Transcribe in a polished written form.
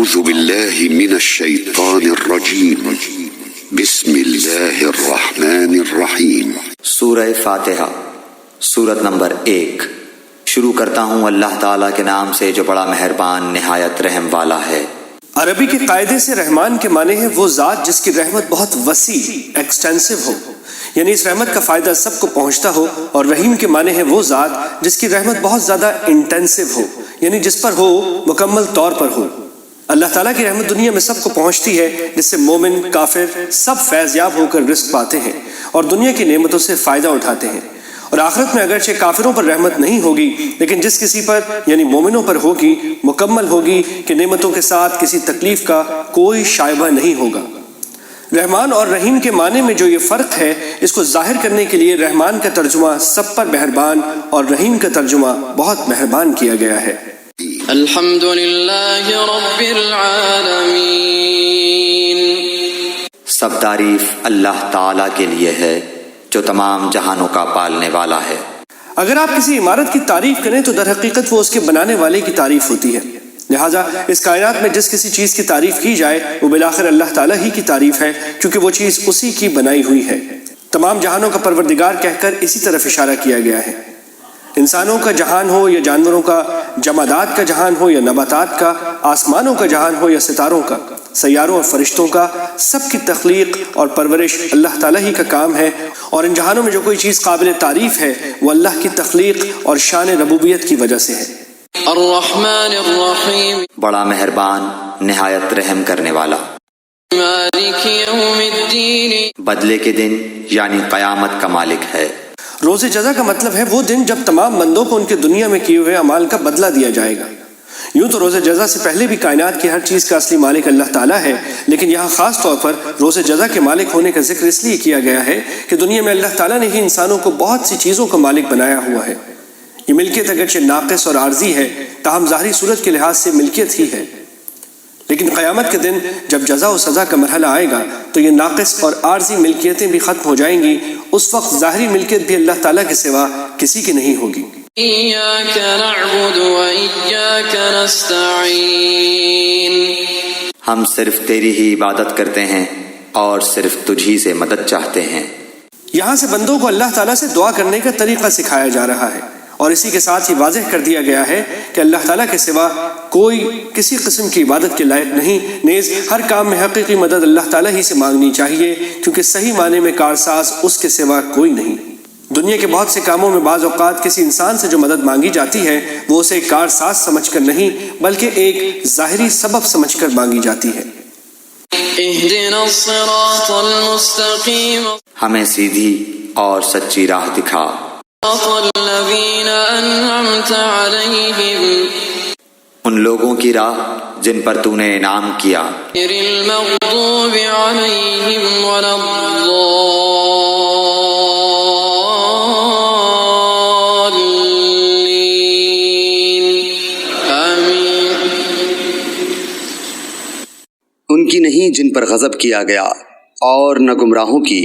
اعوذ باللہ من الشیطان الرجیم بسم اللہ الرحمن الرحیم۔ سورہ فاتحہ، سورت نمبر 1۔ شروع کرتا ہوں اللہ تعالیٰ کے نام سے جو بڑا مہربان نہایت رحم والا ہے۔ عربی کے قاعدے سے رحمان کے معنی ہے وہ ذات جس کی رحمت بہت وسیع ایکسٹینسو ہو، یعنی اس رحمت کا فائدہ سب کو پہنچتا ہو، اور رحیم کے معنی ہے وہ ذات جس کی رحمت بہت زیادہ انٹینسو ہو، یعنی جس پر ہو مکمل طور پر ہو۔ اللہ تعالیٰ کی رحمت دنیا میں سب کو پہنچتی ہے، جس سے مومن کافر سب فیض یاب ہو کر رزق پاتے ہیں اور دنیا کی نعمتوں سے فائدہ اٹھاتے ہیں، اور آخرت میں اگرچہ کافروں پر رحمت نہیں ہوگی لیکن جس کسی پر یعنی مومنوں پر ہوگی مکمل ہوگی کہ نعمتوں کے ساتھ کسی تکلیف کا کوئی شائبہ نہیں ہوگا۔ رحمان اور رحیم کے معنی میں جو یہ فرق ہے اس کو ظاہر کرنے کے لیے رحمان کا ترجمہ سب پر مہربان اور رحیم کا ترجمہ بہت مہربان کیا گیا ہے۔ الحمد للہ رب العالمین۔ سب تعریف اللہ تعالیٰ کے لیے ہے جو تمام جہانوں کا پالنے والا ہے۔ اگر آپ کسی عمارت کی تعریف کریں تو در حقیقت وہ اس کے بنانے والے کی تعریف ہوتی ہے، لہٰذا اس کائنات میں جس کسی چیز کی تعریف کی جائے وہ بالآخر اللہ تعالیٰ ہی کی تعریف ہے، کیونکہ وہ چیز اسی کی بنائی ہوئی ہے۔ تمام جہانوں کا پروردگار کہہ کر اسی طرف اشارہ کیا گیا ہے۔ انسانوں کا جہان ہو یا جانوروں کا، جمادات کا جہان ہو یا نباتات کا، آسمانوں کا جہان ہو یا ستاروں کا، سیاروں اور فرشتوں کا، سب کی تخلیق اور پرورش اللہ تعالیٰ ہی کا کام ہے، اور ان جہانوں میں جو کوئی چیز قابل تعریف ہے وہ اللہ کی تخلیق اور شان ربوبیت کی وجہ سے ہے۔ الرحمن الرحیم، بڑا مہربان نہایت رحم کرنے والا۔ مالک یوم الدین، بدلے کے دن یعنی قیامت کا مالک ہے۔ روز جزا کا مطلب ہے وہ دن جب تمام بندوں کو ان کے دنیا میں کیے ہوئے اعمال کا بدلہ دیا جائے گا۔ یوں تو روز جزا سے پہلے بھی کائنات کی ہر چیز کا اصلی مالک اللہ تعالیٰ ہے، لیکن یہاں خاص طور پر روز جزا کے مالک ہونے کا ذکر اس لیے کیا گیا ہے کہ دنیا میں اللہ تعالیٰ نے ہی انسانوں کو بہت سی چیزوں کا مالک بنایا ہوا ہے۔ یہ ملکیت اگرچہ ناقص اور عارضی ہے، تاہم ظاہری صورت کے لحاظ سے ملکیت ہی ہے، لیکن قیامت کے دن جب جزا و سزا کا مرحلہ آئے گا تو یہ ناقص اور عارضی ملکیتیں بھی ختم ہو جائیں گی۔ اس وقت ظاہری ملکیت بھی اللہ تعالیٰ کے سوا کسی کی نہیں ہوگی۔ ایاک نعبد و ایاک نستعین، ہم صرف تیری ہی عبادت کرتے ہیں اور صرف تجھی سے مدد چاہتے ہیں۔ یہاں سے بندوں کو اللہ تعالیٰ سے دعا کرنے کا طریقہ سکھایا جا رہا ہے، اور اسی کے ساتھ ہی واضح کر دیا گیا ہے کہ اللہ تعالیٰ کے سوا کوئی کسی قسم کی عبادت کے لائق نہیں، نیز ہر کام میں حقیقی مدد اللہ تعالیٰ ہی سے مانگنی چاہیے، کیونکہ صحیح معنی میں کارساز اس کے سوا کوئی نہیں۔ دنیا کے بہت سے کاموں میں بعض اوقات کسی انسان سے جو مدد مانگی جاتی ہے وہ اسے کارساز سمجھ کر نہیں بلکہ ایک ظاہری سبب سمجھ کر مانگی جاتی ہے۔ اہدنا الصراط المستقیم، ہمیں سیدھی اور سچی راہ دکھا۔ صراط الذین انعمت علیہم، ان لوگوں کی راہ جن پر تو نے انعام کیا۔ غیر المغضوب علیہم ولا الضالین، آمین۔ ان کی نہیں جن پر غضب کیا گیا، اور نہ گمراہوں کی